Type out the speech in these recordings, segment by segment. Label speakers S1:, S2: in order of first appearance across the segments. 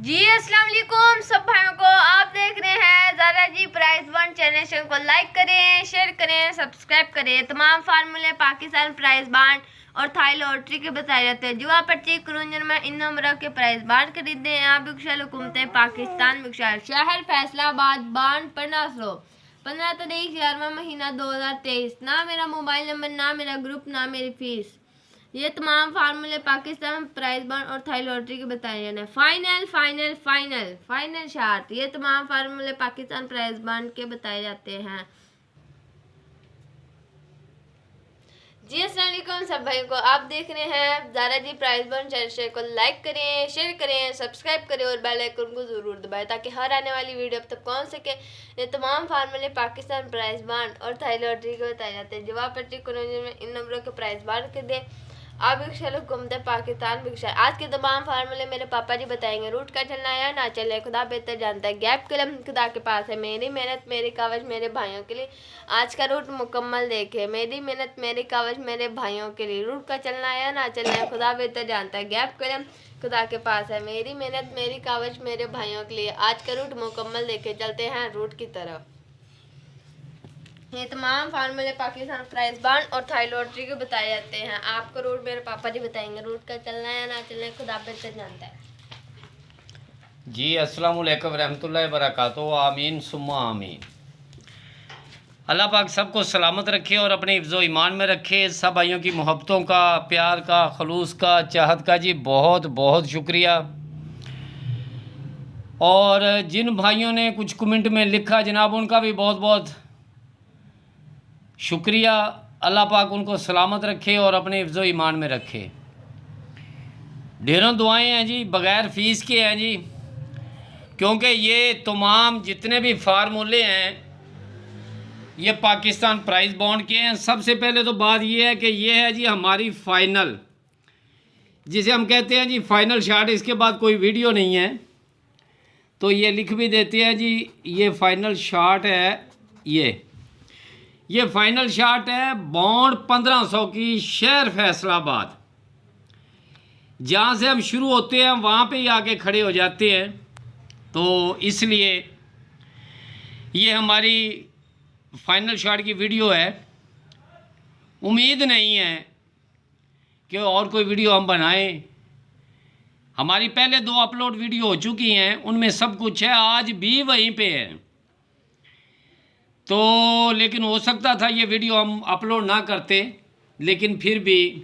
S1: जी अस्सलाम वालेकुम सब भाइयों को। आप देख रहे हैं ज़ारा जी प्राइस वन चैनल को लाइक करें, शेयर करें, सब्सक्राइब करें। तमाम फार्मूले पाकिस्तान प्राइस बांड और थाई लॉटरी के बताए जाते हैं। जुआ पर्ची क्रूंजर में इन नंबरों के प्राइस बांड खरीदते हैं। आप बिकशाल हुकूमत पाकिस्तान बिकशाल शहर फैसलाबाद बांड 15 तारीख 11वां महीना 2023। ना मेरा मोबाइल नंबर, ना मेरा ग्रुप, ना मेरी फीस। ये तमाम फार्मूले पाकिस्तान प्राइस बॉन्ड और थाई लॉटरी के बताए जाने। Final final final final short, ये तमाम फार्मूले पाकिस्तान प्राइस बॉन्ड के बताए जाते हैं। जी अस्सलाम वालेकुम सब भाइयों को। आप देख रहे हैं ज़ारा जी प्राइस बॉन्ड चैनल को लाइक करें, शेयर करें, सब्सक्राइब करें और बेल आइकन को ज़रूर दबाएं ताकि हर आने वाली वीडियो अब तक पहुंच सके। ये तमाम फार्मूले पाकिस्तान प्राइस बॉन्ड और थाई लॉटरी के बताए जाते हैं। जवाब पर्ची क्रूंजर में इन नंबरों के प्राइस बांड कर दें। आप बिकशाल हुकूमत पाकिस्तान बिकशाल। आज के तमाम फार्मूले मेरे पापा जी बताएंगे। रूट का चलना है या ना चलना है खुदा बेहतर जानता है। गैप कलम खुदा के पास है। मेरी मेहनत मेरी कावज मेरे भाइयों के लिए। आज का रूट मुकम्मल देखे। मेरी मेहनत मेरी कावज मेरे भाइयों के लिए। रूट का चलना है या ना चलना है खुदा बेहतर जानता है। गैप कलम खुदा के पास है। मेरी मेहनत मेरी कावज मेरे भाइयों के लिए। आज का रूट मुकम्मल देखे। चलते हैं रूट की तरफ। ये तमाम फार्मूले पाकिस्तान प्राइस बांड और थाई लॉटरी के बताए जाते हैं। आपको रूट मेरे पापा जी बताएंगे। रूट का चलना है या ना चलना है खुदा बेहतर जानता है।
S2: जी अस्सलाम वालेकुम रहमतुल्लाहि व बरकातुहू। आमीन सुम्मा आमीन। अल्लाह पाक सबको सलामत रखे और अपने हिफ्ज़ो ईमान में रखे। सब भाइयों की मोहब्बतों का, प्यार का, खलूस का, चाहत का जी बहुत बहुत शुक्रिया। और जिन भाइयों ने कुछ कमेंट में लिखा जनाब, उनका भी बहुत बहुत शुक्रिया। अल्लाह पाक उनको सलामत रखे और अपने हिफ्ज़ो ईमान में रखे। ढेरों दुआएं हैं जी, बग़ैर फ़ीस के हैं जी, क्योंकि ये तमाम जितने भी फार्मूले हैं ये पाकिस्तान प्राइस बॉन्ड के हैं। सबसे पहले तो बात ये है कि ये है जी हमारी फ़ाइनल, जिसे हम कहते हैं जी फ़ाइनल शार्ट। इसके बाद कोई वीडियो नहीं है, तो ये लिख भी देते हैं जी ये फ़ाइनल शार्ट है। ये फ़ाइनल शार्ट है बॉन्ड 1500 की, शहर फैसलाबाद। जहाँ से हम शुरू होते हैं वहाँ पे ही आके खड़े हो जाते हैं। तो इसलिए ये हमारी फाइनल शॉट की वीडियो है। उम्मीद नहीं है कि और कोई वीडियो हम बनाएं। हमारी पहले 2 अपलोड वीडियो हो चुकी हैं, उनमें सब कुछ है, आज भी वहीं पे है। तो लेकिन हो सकता था ये वीडियो हम अपलोड ना करते, लेकिन फिर भी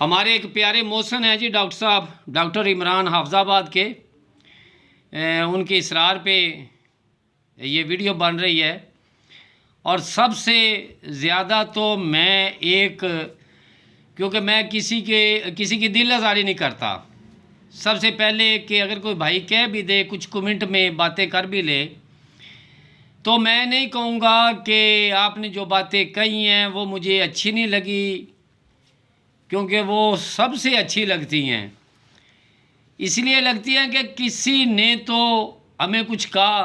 S2: हमारे एक प्यारे मोहसिन हैं जी डॉक्टर साहब, डॉक्टर इमरान हाफजाबाद के, उनके इसरार पे ये वीडियो बन रही है। और सबसे ज़्यादा तो मैं क्योंकि मैं किसी की दिल आज़ारी नहीं करता। सबसे पहले कि अगर कोई भाई कह भी दे, कुछ कमेंट में बातें कर भी ले, तो मैं नहीं कहूँगा कि आपने जो बातें कही हैं वो मुझे अच्छी नहीं लगी, क्योंकि वो सबसे अच्छी लगती हैं। इसलिए लगती हैं कि किसी ने तो हमें कुछ कहा,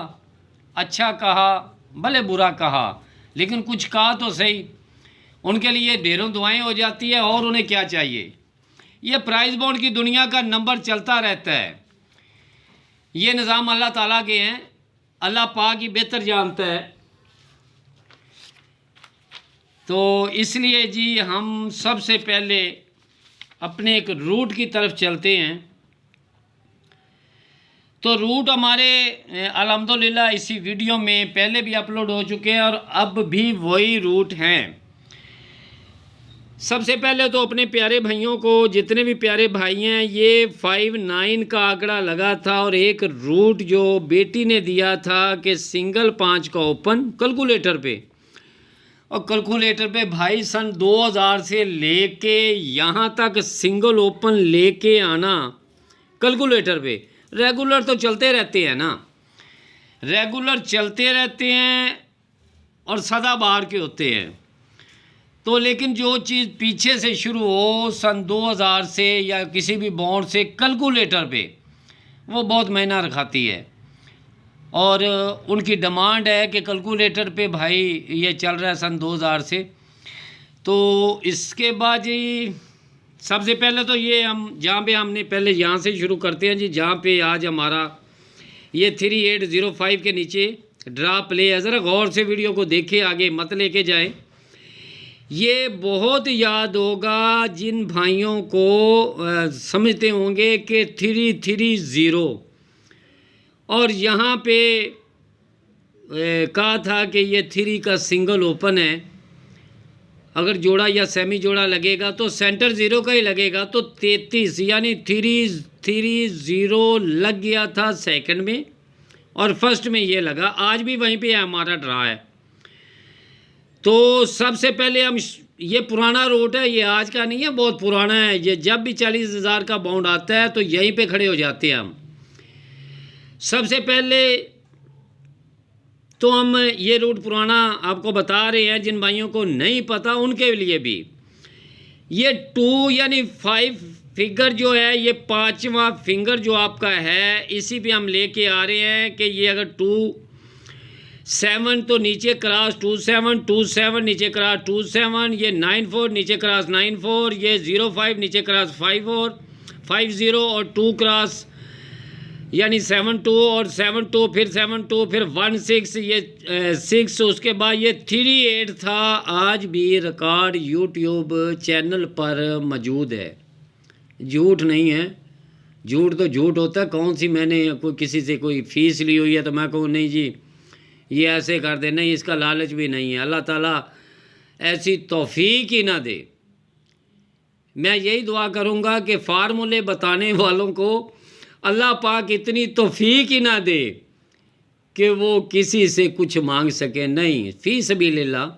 S2: अच्छा कहा भले बुरा कहा, लेकिन कुछ कहा तो सही। उनके लिए ढेरों दुआएं हो जाती है। और उन्हें क्या चाहिए। ये प्राइस बॉन्ड की दुनिया का नंबर चलता रहता है। ये निज़ाम अल्लाह ताला के हैं, अल्लाह पाक ही बेहतर जानता है। तो इसलिए जी हम सबसे पहले अपने एक रूट की तरफ चलते हैं। तो रूट हमारे अल्हम्दुलिल्लाह इसी वीडियो में पहले भी अपलोड हो चुके हैं और अब भी वही रूट हैं। सबसे पहले तो अपने प्यारे भाइयों को, जितने भी प्यारे भाई हैं, ये 59 का आंकड़ा लगा था और एक रूट जो बेटी ने दिया था कि सिंगल 5 का ओपन कैलकुलेटर पे। और कैलकुलेटर पे भाई सन 2000 से लेके यहाँ तक सिंगल ओपन लेके आना कैलकुलेटर पे। रेगुलर तो चलते रहते हैं ना, रेगुलर चलते रहते हैं और सदाबहार के होते हैं। तो लेकिन जो चीज़ पीछे से शुरू हो सन 2000 से या किसी भी बॉन्ड से कैलकुलेटर पे, वो बहुत महीना रखाती है। और उनकी डिमांड है कि कैलकुलेटर पे भाई ये चल रहा है सन 2000 से। तो इसके बाद जी सबसे पहले तो ये हम जहाँ पे हमने पहले यहाँ से शुरू करते हैं जी, जहाँ पे आज हमारा ये 3805 के नीचे ड्रा प्ले है। ज़रा गौर से वीडियो को देखें, आगे मत लेके जाएं। ये बहुत याद होगा जिन भाइयों को समझते होंगे कि 330 और यहाँ पे कहा था कि ये 3 का सिंगल ओपन है। अगर जोड़ा या सेमी जोड़ा लगेगा तो सेंटर 0 का ही लगेगा, तो 33 यानी 330 लग गया था सेकंड में और फर्स्ट में ये लगा। आज भी वहीं पे हमारा ड्रा है। तो सबसे पहले हम, ये पुराना रूट है, ये आज का नहीं है, बहुत पुराना है। ये जब भी 40,000 का बाउंड आता है तो यहीं पे खड़े हो जाते हैं हम। सबसे पहले तो हम ये रूट पुराना आपको बता रहे हैं, जिन भाइयों को नहीं पता उनके लिए भी। ये 2 यानी 5 फिगर जो है, ये 5वां फिंगर जो आपका है, इसी पे हम लेके आ रहे हैं कि ये अगर 2-7 तो नीचे क्रॉस 2-7 नीचे क्रॉस 2-7, ये 9-4 नीचे क्रॉस 9-4, ये 0-5 नीचे क्रॉस 5-0 और 2 क्रॉस यानी 7-2 और 7-2 फिर 7-2 फिर 1-6, ये 6। उसके बाद ये 3-8 था। आज भी रिकॉर्ड यूट्यूब चैनल पर मौजूद है, झूठ नहीं है। झूठ तो झूठ होता है। कौन सी मैंने कोई किसी से कोई फ़ीस ली हुई है तो मैं कहूँ नहीं जी ये ऐसे कर दे, नहीं, इसका लालच भी नहीं है। अल्लाह ताला ऐसी तौफीक ही ना दे। मैं यही दुआ करूँगा कि फार्मूले बताने वालों को अल्लाह पाक इतनी तौफीक ही ना दे कि वो किसी से कुछ मांग सके। नहीं, फ़ी सबीलिल्लाह,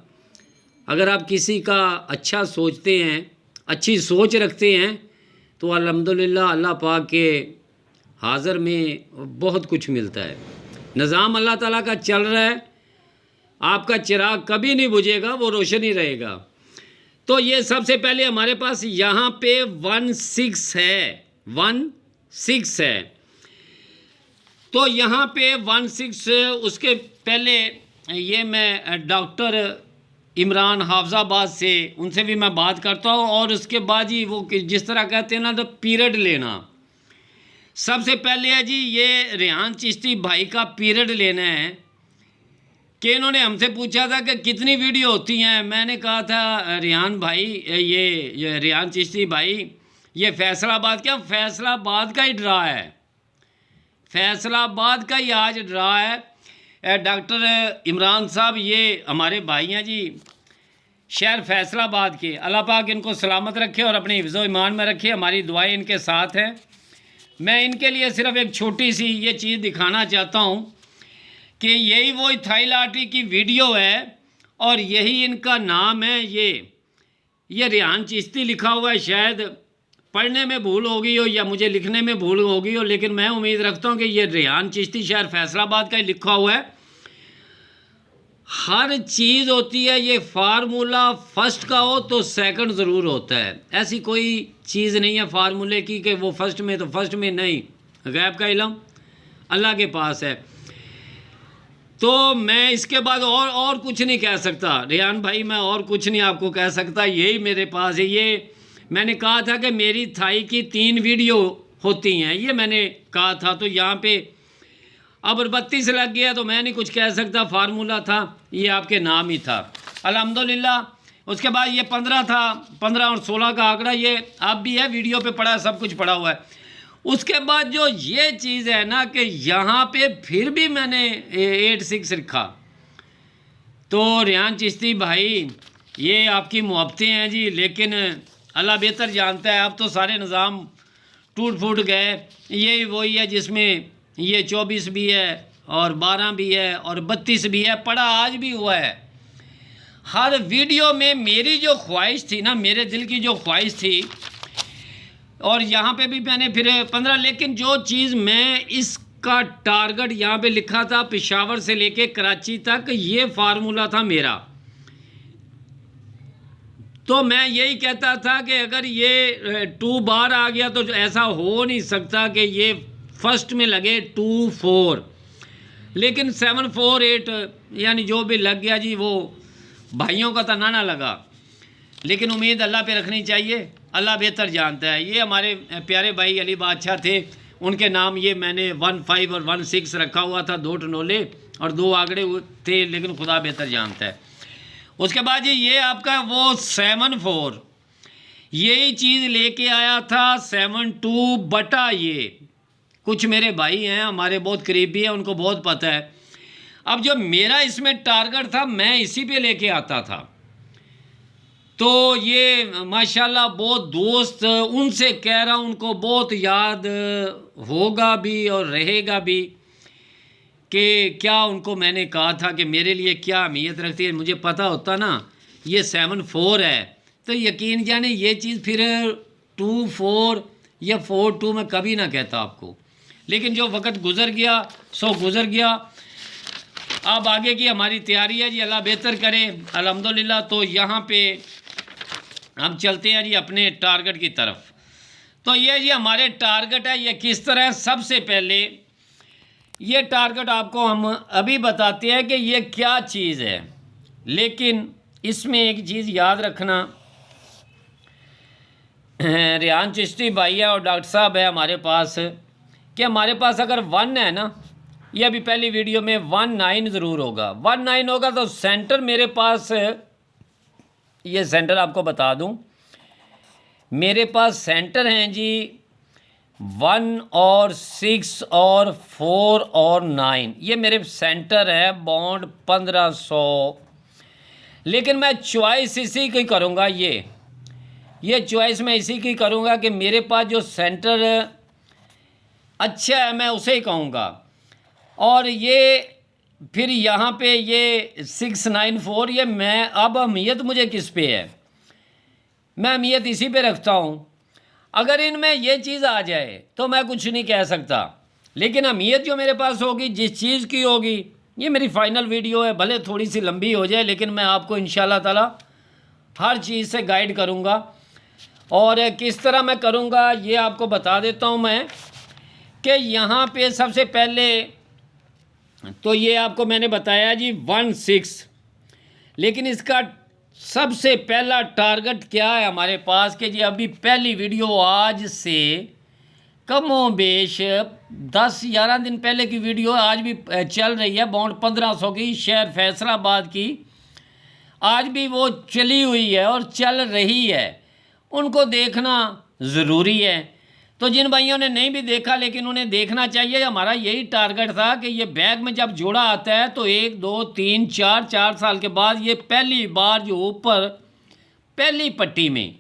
S2: अगर आप किसी का अच्छा सोचते हैं, अच्छी सोच रखते हैं, तो अल्हम्दुलिल्लाह अल्लाह पाक के हाज़र में बहुत कुछ मिलता है। निज़ाम अल्लाह ताला का चल रहा है, आपका चिराग कभी नहीं बुझेगा, वो रोशन ही रहेगा। तो ये सबसे पहले हमारे पास यहाँ पे 1-6 है, 1-6 है। तो यहाँ पे 1-6, उसके पहले ये मैं डॉक्टर इमरान हाफजाबाद से, उनसे भी मैं बात करता हूँ। और उसके बाद जी वो जिस तरह कहते हैं ना, तो पीरियड लेना। सबसे पहले है जी ये रेहान चिश्ती भाई का पीरियड लेना है कि इन्होंने हमसे पूछा था कि कितनी वीडियो होती हैं। मैंने कहा था रेहान भाई, ये रेहान चिश्ती भाई, ये फैसलाबाद फैसलाबाद का ही ड्रा है, फैसलाबाद का ही आज ड्रा है। डॉक्टर इमरान साहब ये हमारे भाई हैं जी, शहर फैसलाबाद के। अल्लाह पाक इनको सलामत रखे और अपने हिफ्ज़ ईमान में रखे। हमारी दुआएं इनके साथ हैं। मैं इनके लिए सिर्फ एक छोटी सी ये चीज़ दिखाना चाहता हूँ कि यही वही थाई लॉटरी की वीडियो है और यही इनका नाम है। ये रेहान चिश्ती लिखा हुआ है। शायद पढ़ने में भूल हो गई हो या मुझे लिखने में भूल हो गई हो, लेकिन मैं उम्मीद रखता हूँ कि ये रेहान चिश्ती शहर फैसलाबाद का ही लिखा हुआ है। हर चीज़ होती है, ये फार्मूला फर्स्ट का हो तो सेकंड ज़रूर होता है। ऐसी कोई चीज़ नहीं है फार्मूले की कि वो फर्स्ट में तो फर्स्ट में नहीं। गैब का इल्म अल्लाह के पास है। तो मैं इसके बाद और कुछ नहीं कह सकता रेहान भाई, मैं और कुछ नहीं आपको कह सकता। यही मेरे पास है। ये मैंने कहा था कि मेरी थाई की 3 वीडियो होती हैं, ये मैंने कहा था। तो यहाँ पे अब 32 लग गया तो मैं नहीं कुछ कह सकता। फार्मूला था, ये आपके नाम ही था, अल्हम्दुलिल्लाह। उसके बाद ये 15 था, 15 और 16 का आंकड़ा ये आप भी है, वीडियो पे पड़ा, सब कुछ पड़ा हुआ है। उसके बाद जो ये चीज़ है ना कि यहाँ पे फिर भी मैंने 86 लिखा। तो रेहान चिश्ती भाई ये आपकी मुहब्बतें हैं जी, लेकिन अल्लाह बेहतर जानता है। अब तो सारे निज़ाम टूट फूट गए। यही वही है जिसमें ये 24 भी है और 12 भी है और 32 भी है, पड़ा आज भी हुआ है। हर वीडियो में मेरी जो ख्वाहिश थी ना, मेरे दिल की जो ख्वाहिश थी, और यहाँ पे भी मैंने फिर 15, लेकिन जो चीज़ मैं इसका टारगेट यहाँ पे लिखा था पेशावर से लेके कराची तक, ये फार्मूला था मेरा। तो मैं यही कहता था कि अगर ये 2 बार आ गया तो ऐसा हो नहीं सकता कि ये फर्स्ट में लगे 2-4, लेकिन 7-4-8 यानी जो भी लग गया जी, वो भाइयों का तो ना लगा। लेकिन उम्मीद अल्लाह पे रखनी चाहिए। अल्लाह बेहतर जानता है। ये हमारे प्यारे भाई अली बादशाह थे, उनके नाम ये मैंने 15 और 16 रखा हुआ था, 2 टनोले और 2 आंकड़े थे, लेकिन खुदा बेहतर जानता है। उसके बाद ये आपका वो 74 यही चीज़ लेके आया था 72 बटा ये। कुछ मेरे भाई हैं हमारे बहुत करीबी हैं, उनको बहुत पता है। अब जो मेरा इसमें टारगेट था मैं इसी पे लेके आता था। तो ये माशाल्लाह बहुत दोस्त उनसे कह रहा हूँ, उनको बहुत याद होगा भी और रहेगा भी कि क्या उनको मैंने कहा था कि मेरे लिए क्या अहमियत रखती है। मुझे पता होता ना ये 74 है तो यकीन जाने ये चीज़ फिर 24 या 42 में कभी ना कहता आपको, लेकिन जो वक्त गुज़र गया सो गुज़र गया। अब आगे की हमारी तैयारी है जी, अल्लाह बेहतर करे अल्हम्दुलिल्लाह। तो यहाँ पे हम चलते हैं जी अपने टारगेट की तरफ। तो ये जी हमारे टारगेट है, ये किस तरह है। सबसे पहले ये टारगेट आपको हम अभी बताते हैं कि ये क्या चीज़ है, लेकिन इसमें एक चीज़ याद रखना, रेहान चिश्ती भाई है और डॉक्टर साहब है हमारे पास, कि हमारे पास अगर 1 है ना, ये अभी पहली वीडियो में 19 ज़रूर होगा, 19 होगा तो सेंटर मेरे पास, ये सेंटर आपको बता दूं, मेरे पास सेंटर हैं जी 1 और 6 और 4 और 9, ये मेरे सेंटर है बॉन्ड 1500। लेकिन मैं चॉइस इसी की करूँगा, ये चॉइस मैं इसी की करूँगा कि मेरे पास जो सेंटर अच्छा है मैं उसे ही कहूँगा। और ये फिर यहाँ पे ये 694, ये मैं अब अहमियत मुझे किस पे है, मैं अहमियत इसी पे रखता हूँ। अगर इनमें ये चीज़ आ जाए तो मैं कुछ नहीं कह सकता, लेकिन अहमियत जो मेरे पास होगी जिस चीज़ की होगी, ये मेरी फ़ाइनल वीडियो है, भले थोड़ी सी लंबी हो जाए लेकिन मैं आपको इंशाल्लाह ताला हर चीज़ से गाइड करूँगा। और किस तरह मैं करूँगा ये आपको बता देता हूँ मैं, कि यहाँ पे सबसे पहले तो ये आपको मैंने बताया जी 16, लेकिन इसका सबसे पहला टारगेट क्या है हमारे पास, कि जी अभी पहली वीडियो आज से कमो बेश 10-11 दिन पहले की वीडियो आज भी चल रही है, बॉन्ड 1500 की, शहर फैसलाबाद की, आज भी वो चली हुई है और चल रही है, उनको देखना ज़रूरी है। तो जिन भाइयों ने नहीं भी देखा लेकिन उन्हें देखना चाहिए, हमारा यही टारगेट था कि ये बैग में जब जोड़ा आता है तो 1 2 3 4 साल के बाद ये पहली बार जो ऊपर पहली पट्टी में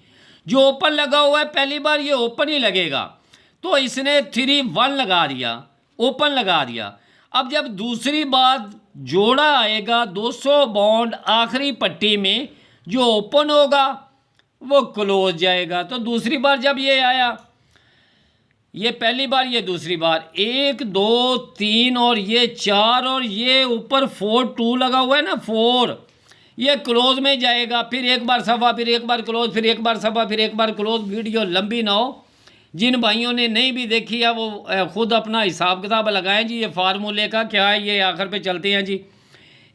S2: जो ओपन लगा हुआ है, पहली बार ये ओपन ही लगेगा। तो इसने 3-1 लगा दिया, ओपन लगा दिया। अब जब दूसरी बार जोड़ा आएगा 200 बॉन्ड आखिरी पट्टी में जो ओपन होगा वो क्लोज जाएगा। तो दूसरी बार जब ये आया, ये पहली बार ये दूसरी बार, 1 2 3 और ये 4 और ये ऊपर 4-2 लगा हुआ है ना, 4, ये क्लोज में जाएगा। फिर एक बार सफ़ा, फिर एक बार क्लोज, फिर एक बार सफ़ा, फिर एक बार क्लोज। वीडियो लंबी ना हो, जिन भाइयों ने नहीं भी देखी है वो ख़ुद अपना हिसाब किताब लगाएं जी। ये फार्मूले का क्या है, ये आखिर पे चलते हैं जी।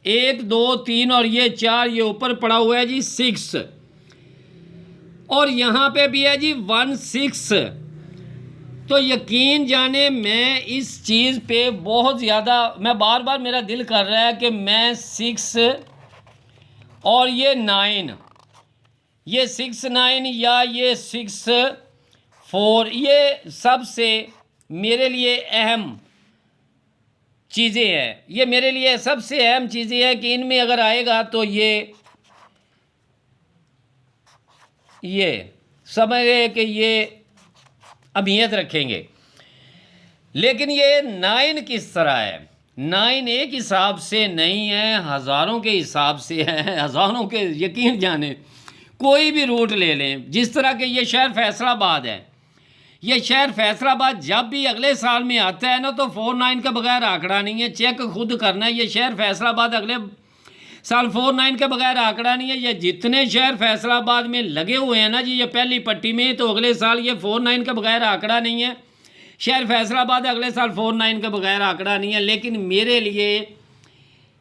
S2: 1 2 3 और ये 4, ये ऊपर पड़ा हुआ है जी 6, और यहाँ पे भी है जी 16। तो यकीन जाने मैं इस चीज़ पे बहुत ज़्यादा, मैं बार बार मेरा दिल कर रहा है कि मैं 6 और ये 9, ये 6-9 या ये 6-4, ये सबसे मेरे लिए अहम चीज़ें हैं। ये मेरे लिए सबसे अहम चीज़ें हैं कि इनमें अगर आएगा तो ये समझे कि ये अहमियत रखेंगे। लेकिन ये 9 किस तरह है, 9 एक हिसाब से नहीं है, हज़ारों के हिसाब से है, हज़ारों के, यकीन जाने कोई भी रूट ले लें। जिस तरह के ये शहर फैसलाबाद है, ये शहर फैसलाबाद जब भी अगले साल में आता है ना तो 4-9 के बगैर आंकड़ा नहीं है, चेक खुद करना है। ये शहर फैसलाबाद अगले साल 4-9 के बगैर आंकड़ा नहीं है। ये जितने शहर फैसलाबाद में लगे हुए हैं ना जी ये पहली पट्टी में, तो अगले साल ये 4-9 के बगैर आंकड़ा नहीं है। शहर फैसलाबाद अगले साल 4-9 के बगैर आंकड़ा नहीं है। लेकिन मेरे लिए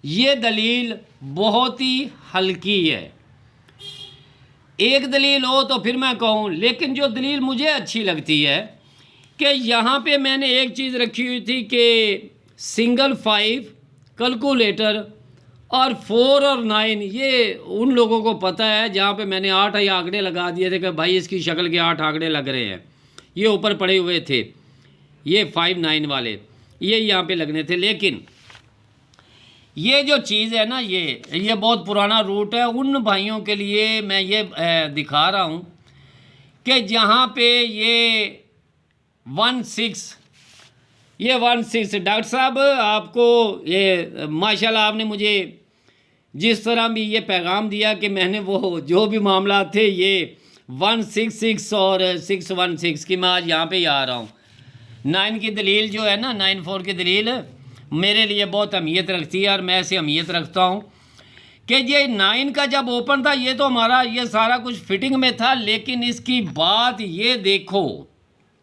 S2: ये दलील बहुत ही हल्की है। एक दलील हो तो फिर मैं कहूँ, लेकिन जो दलील मुझे अच्छी लगती है कि यहाँ पे मैंने एक चीज़ रखी हुई थी कि सिंगल 5 कैलकुलेटर और 4 और 9, ये उन लोगों को पता है जहाँ पे मैंने 8 या आंकड़े लगा दिए थे कि भाई इसकी शक्ल के 8 आंकड़े लग रहे हैं, ये ऊपर पड़े हुए थे, ये 5 9 वाले ये यहाँ पे लगने थे। लेकिन ये जो चीज़ है ना, ये बहुत पुराना रूट है। उन भाइयों के लिए मैं ये दिखा रहा हूँ कि जहाँ पे ये 16 डॉक्टर साहब आपको ये माशाल्लाह आपने मुझे जिस तरह भी ये पैगाम दिया कि मैंने वो जो भी मामला थे ये 166 और 616 की मैं आज यहाँ पे ही आ रहा हूँ। 9 की दलील जो है ना, 94 की दलील मेरे लिए बहुत अहमियत रखती है और मैं ऐसे अहमियत रखता हूँ कि ये 9 का जब ओपन था ये तो हमारा ये सारा कुछ फिटिंग में था। लेकिन इसकी बात ये देखो,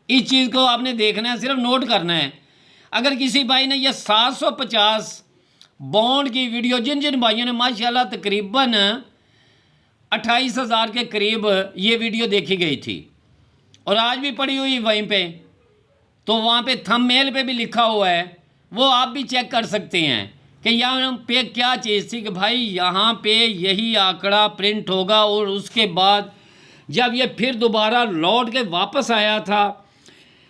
S2: इस चीज़ को आपने देखना है, सिर्फ नोट करना है। अगर किसी भाई ने ये 750 बॉन्ड की वीडियो, जिन जिन भाइयों ने माशाल्लाह तकरीबन 28,000 के करीब ये वीडियो देखी गई थी और आज भी पड़ी हुई वहीं पे, तो वहाँ पे थंबनेल पे भी लिखा हुआ है, वो आप भी चेक कर सकते हैं कि यहाँ पे क्या चीज़ थी कि भाई यहाँ पे यही आंकड़ा प्रिंट होगा। और उसके बाद जब ये फिर दोबारा लौट के वापस आया था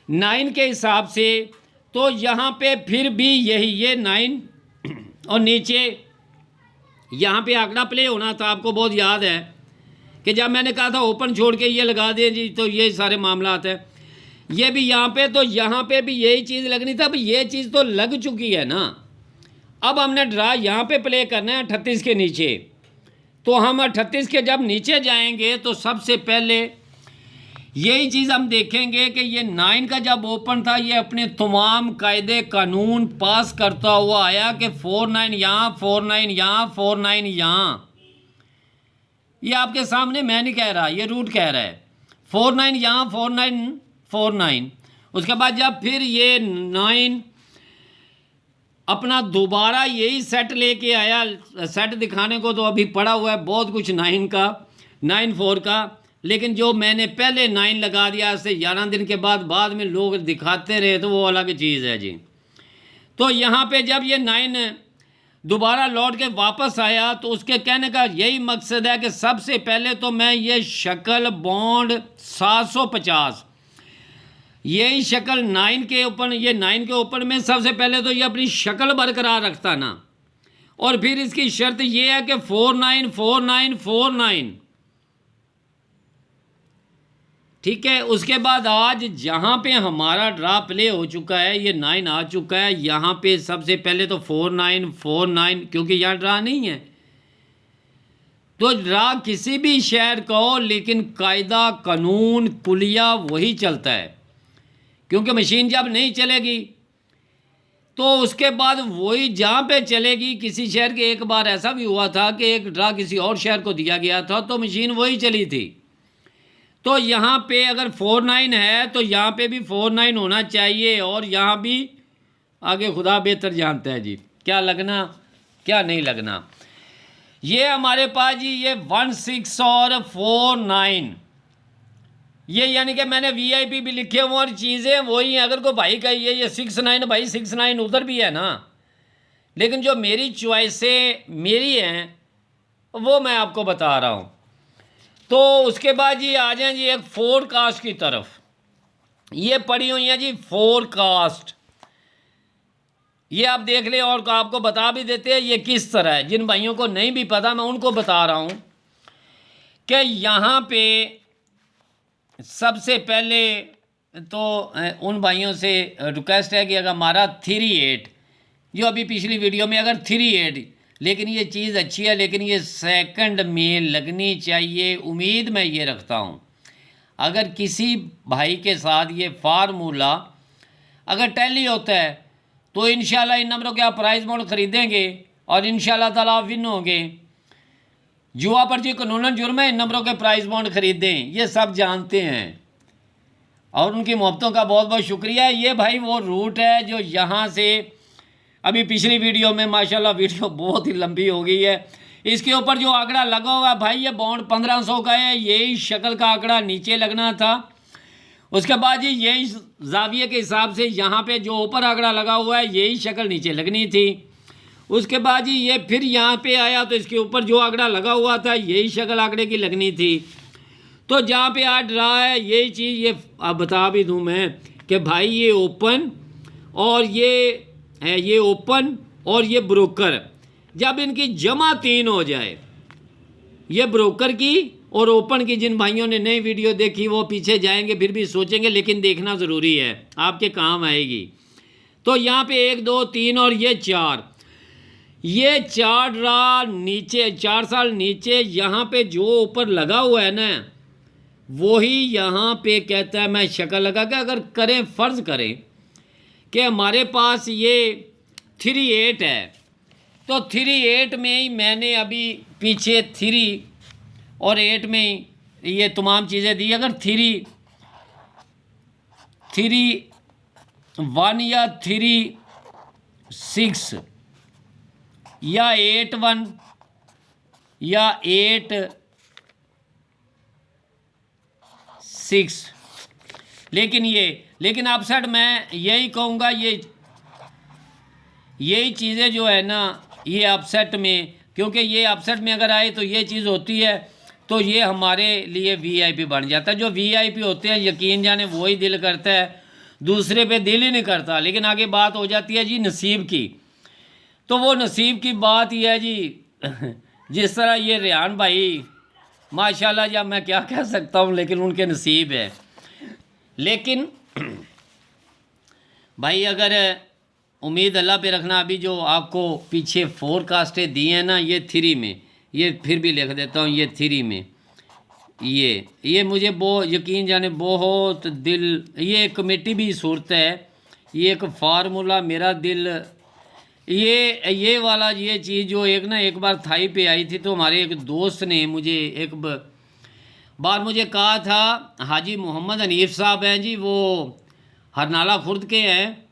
S2: 9 के हिसाब से, तो यहाँ पे फिर भी यही ये 9 और नीचे यहाँ पे आंकड़ा प्ले होना था। आपको बहुत याद है कि जब मैंने कहा था ओपन छोड़ के ये लगा दें जी, तो ये सारे मामला आते हैं। ये भी यहाँ पे, तो यहाँ पे भी यही चीज़ लगनी था। अब ये चीज़ तो लग चुकी है ना, अब हमने ड्रा यहाँ पे प्ले करना है 38 के नीचे। तो हम 38 के जब नीचे जाएंगे तो सबसे पहले यही चीज़ हम देखेंगे कि ये 9 का जब ओपन था ये अपने तमाम कायदे कानून पास करता हुआ आया कि 49 यहाँ, 49 यहाँ, 49 यहाँ। ये आपके सामने मैं नहीं कह रहा, ये रूट कह रहा है। 49 यहाँ, 49 49। उसके बाद जब फिर ये 9 अपना दोबारा यही सेट लेके आया, सेट दिखाने को तो अभी पड़ा हुआ है बहुत कुछ 9 का, 94 का। लेकिन जो मैंने पहले 9 लगा दिया से 11 दिन के बाद में लोग दिखाते रहे, तो वो अलग चीज़ है जी। तो यहाँ पे जब ये 9 दोबारा लौट के वापस आया तो उसके कहने का यही मकसद है कि सबसे पहले तो मैं ये शक्ल बॉन्ड 750, यही शक्ल 9 के ऊपर, ये 9 के ऊपर में सबसे पहले तो ये अपनी शक्ल बरकरार रखता ना। और फिर इसकी शर्त ये है कि 49 49 49, ठीक है। उसके बाद आज जहाँ पे हमारा ड्रा प्ले हो चुका है, ये 9 आ चुका है। यहाँ पे सबसे पहले तो 49 49, क्योंकि यहाँ ड्रा नहीं है, तो ड्रा किसी भी शहर का हो लेकिन कायदा कानून कुलिया वही चलता है। क्योंकि मशीन जब नहीं चलेगी तो उसके बाद वही जहाँ पे चलेगी। किसी शहर के एक बार ऐसा भी हुआ था कि एक ड्रा किसी और शहर को दिया गया था तो मशीन वही चली थी। तो यहाँ पे अगर 49 है तो यहाँ पे भी 49 होना चाहिए, और यहाँ भी आगे खुदा बेहतर जानता है जी क्या लगना क्या नहीं लगना। ये हमारे पास जी ये 16 और 49, ये यानी कि मैंने VIP भी लिखे हुए और चीज़ें वही हैं। अगर कोई भाई कही है ये 69, भाई 69 उधर भी है ना, लेकिन जो मेरी चॉइसें मेरी हैं वो मैं आपको बता रहा हूँ। तो उसके बाद जी आ जाएं जी एक फोरकास्ट की तरफ। ये पड़ी हुई है जी फोरकास्ट, ये आप देख लें और आपको बता भी देते हैं ये किस तरह है। जिन भाइयों को नहीं भी पता मैं उनको बता रहा हूँ कि यहाँ पे सबसे पहले तो उन भाइयों से रिक्वेस्ट है कि अगर हमारा 38 जो अभी पिछली वीडियो में अगर 38, लेकिन ये चीज़ अच्छी है, लेकिन ये सेकंड में लगनी चाहिए। उम्मीद मैं ये रखता हूँ अगर किसी भाई के साथ ये फार्मूला अगर टैली होता है तो इंशाल्लाह इन नंबरों के आप प्राइज़ बॉन्ड ख़रीदेंगे और इंशाल्लाह ताला आप विन होंगे। जुआ पर जी कानूनन जुर्म है, इन नंबरों के प्राइज़ बॉन्ड ख़रीदें, ये सब जानते हैं। और उनकी मोहब्बतों का बहुत बहुत शुक्रिया। ये भाई वो रूट है जो यहाँ से अभी पिछली वीडियो में माशाल्लाह वीडियो बहुत ही लंबी हो गई है, इसके ऊपर जो आंकड़ा लगा हुआ है भाई, ये बॉन्ड 1500 का है, यही शक्ल का आंकड़ा नीचे लगना था। उसके बाद जी यही जाविये के हिसाब से यहाँ पे जो ऊपर आंकड़ा लगा हुआ है यही शक्ल नीचे लगनी थी। उसके बाद जी ये फिर यहाँ पे आया तो इसके ऊपर जो आंकड़ा लगा हुआ था यही शक्ल आंकड़े की लगनी थी। तो जहाँ पे आ रहा है यही चीज़, ये अब बता भी दूँ मैं कि भाई ये ओपन और ये है, ये ओपन और ये ब्रोकर, जब इनकी जमा 3 हो जाए, ये ब्रोकर की और ओपन की, जिन भाइयों ने नई वीडियो देखी वो पीछे जाएंगे फिर भी सोचेंगे, लेकिन देखना ज़रूरी है, आपके काम आएगी। तो यहाँ पे 1 2 3 और ये 4, ये 4 रहा नीचे, 4 साल नीचे। यहाँ पे जो ऊपर लगा हुआ है ना, वही यहाँ पे कहता है, मैं शक्ल लगा के अगर करें, फ़र्ज़ करें कि हमारे पास ये 3 8 है, तो 3 8 में ही मैंने अभी पीछे 3 और 8 में ही ये तमाम चीज़ें दी। अगर 3 1 या 3 6 या 8 1 या 8 6, लेकिन अपसेट मैं यही कहूँगा, यही चीज़ें जो है ना ये अपसेट में, क्योंकि ये अपसेट में अगर आए तो ये चीज़ होती है, तो ये हमारे लिए वीआईपी बन जाता है। जो वीआईपी होते हैं यकीन जाने वही दिल करता है, दूसरे पे दिल ही नहीं करता। लेकिन आगे बात हो जाती है जी नसीब की, तो वो नसीब की बात ही है जी। जिस तरह ये रेहान भाई माशाल्लाह, या मैं क्या कह सकता हूँ, लेकिन उनके नसीब है। लेकिन भाई अगर उम्मीद अल्लाह पे रखना, अभी जो आपको पीछे फोरकास्टें दी हैं ना, ये 3 में, ये फिर भी लिख देता हूँ, ये 3 में, ये मुझे यकीन जाने बहुत दिल, ये कमेटी भी सूरत है, ये एक फार्मूला मेरा दिल, ये वाला ये चीज़ जो एक बार थाई पे आई थी, तो हमारे एक दोस्त ने मुझे एक बार मुझे कहा था, हाजी मोहम्मद हनीफ साहब हैं जी, वो हरनाला खुर्द के हैं,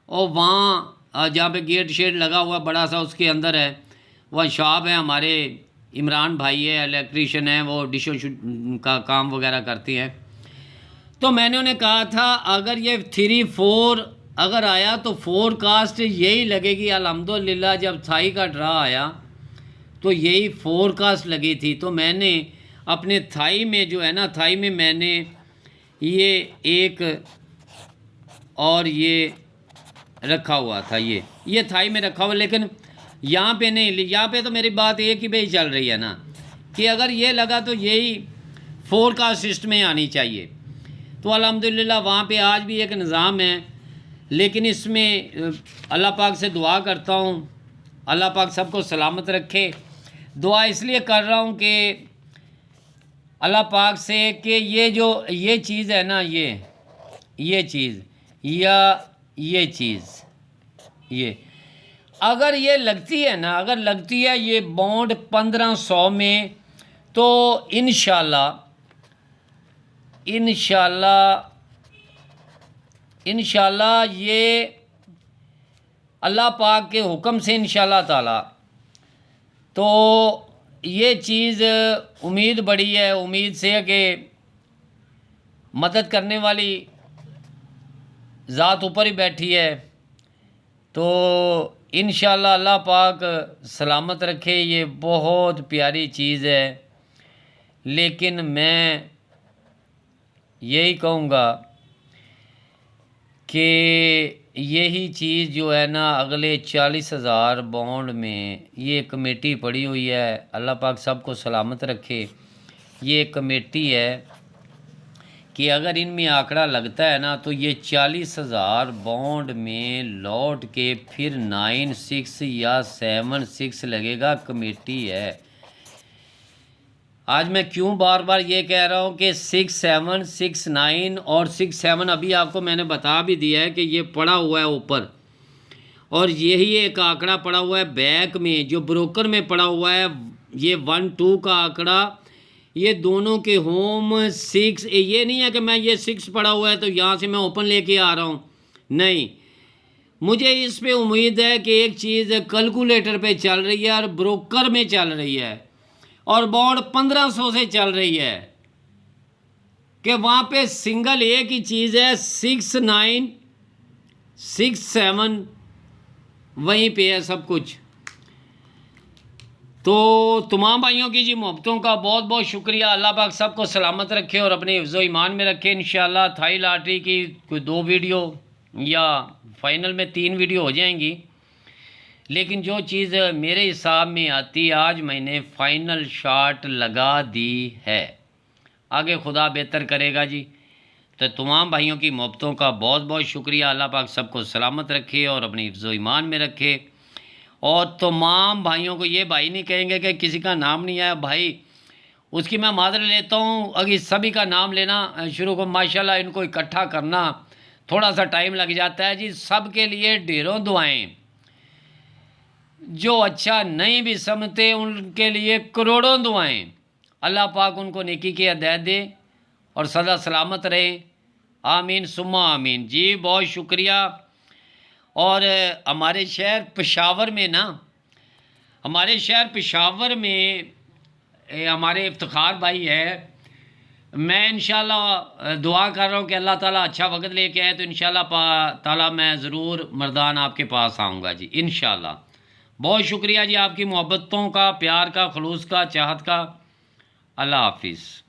S2: और वहाँ जहाँ पे गेट शेड लगा हुआ बड़ा सा उसके अंदर है, वह शॉप है, हमारे इमरान भाई है, इलेक्ट्रीशियन है, वो डिशो का काम वगैरह करती हैं। तो मैंने उन्हें कहा था अगर ये 3 4 अगर आया तो फोरकास्ट यही लगेगी। अल्हम्दुलिल्लाह जब थाई का ड्रा आया तो यही फोरकास्ट लगी थी। तो मैंने अपने थाई में जो है ना, थाई में मैंने ये एक और ये रखा हुआ था, ये थाई में रखा हुआ, लेकिन यहाँ पे नहीं, यहाँ पे तो मेरी बात एक ही पे ही चल रही है ना कि अगर ये लगा तो यही फोरकास्ट सिस्टम में आनी चाहिए। तो अल्हम्दुलिल्लाह वहाँ पे आज भी एक निज़ाम है, लेकिन इसमें अल्लाह पाक से दुआ करता हूँ, अल्लाह पाक सबको सलामत रखे। दुआ इसलिए कर रहा हूँ कि अल्लाह पाक से कि ये चीज़ है ना, ये चीज़ या ये चीज़, ये अगर ये लगती है ना, अगर लगती है ये बॉन्ड 1500 में, तो इंशाल्लाह ये अल्लाह पाक के हुक्म से इंशाल्लाह ताला, तो ये चीज़ उम्मीद बड़ी है, उम्मीद से कि मदद करने वाली ज़ात ऊपर ही बैठी है। तो इंशाल्लाह अल्लाह पाक सलामत रखे। ये बहुत प्यारी चीज़ है, लेकिन मैं यही कहूँगा कि यही चीज़ जो है ना, अगले 40,000 बॉन्ड में ये कमेटी पड़ी हुई है, अल्लाह पाक सबको सलामत रखे। ये कमेटी है कि अगर इनमें आंकड़ा लगता है ना, तो ये 40,000 बॉन्ड में लौट के फिर 9 6 या 7 6 लगेगा। कमेटी है। आज मैं क्यों बार बार ये कह रहा हूँ कि 6 7 6 9 और 6 7 अभी आपको मैंने बता भी दिया है कि ये पड़ा हुआ है ऊपर, और यही एक आंकड़ा पड़ा हुआ है बैक में जो ब्रोकर में पड़ा हुआ है। ये 1 2 का आंकड़ा, ये दोनों के होम 6। ये नहीं है कि मैं ये 6 पड़ा हुआ है तो यहाँ से मैं ओपन लेके आ रहा हूँ, नहीं, मुझे इस पे उम्मीद है कि एक चीज़ कैलकुलेटर पे चल रही है और ब्रोकर में चल रही है और बॉन्ड 1500 से चल रही है कि वहाँ पे सिंगल एक ही चीज़ है 6967 वहीं पे है सब कुछ। तो तमाम भाइयों की जी मोहब्बतों का बहुत बहुत शुक्रिया। अल्लाह पाक सबको सलामत रखे और अपने हिफ्ज़ो ईमान में रखे। इंशाल्लाह थाई लॉटरी की कोई 2 वीडियो या फाइनल में 3 वीडियो हो जाएंगी, लेकिन जो चीज़ मेरे हिसाब में आती आज मैंने फ़ाइनल शॉट लगा दी है। आगे खुदा बेहतर करेगा जी। तो तमाम भाइयों की मोहब्बतों का बहुत बहुत शुक्रिया। अल्लाह पाक सबको सलामत रखे और अपने हिफ्ज़ो ईमान में रखे। और तमाम भाइयों को ये भाई नहीं कहेंगे कि किसी का नाम नहीं आया भाई, उसकी मैं मादर लेता हूँ। अगर सभी का नाम लेना शुरू को माशाल्लाह इनको इकट्ठा करना थोड़ा सा टाइम लग जाता है जी। सब के लिए ढेरों दुआएं, जो अच्छा नहीं भी समझते उनके लिए करोड़ों दुआएं। अल्लाह पाक उनको नेकी की हिदायत दे और सदा सलामत रहे। आमीन सुम्मा आमीन जी। बहुत शुक्रिया। और हमारे शहर पेशावर में ना, हमारे शहर पेशावर में हमारे इफ्तिखार भाई है। मैं इंशाल्लाह दुआ कर रहा हूँ कि अल्लाह ताला अच्छा वक्त लेके आए तो इंशाल्लाह ताला मैं ज़रूर मर्दान आपके पास आऊँगा जी इंशाल्लाह। बहुत शुक्रिया जी आपकी मोहब्बतों का, प्यार का, खलूस का, चाहत का। अल्लाह हाफिज़।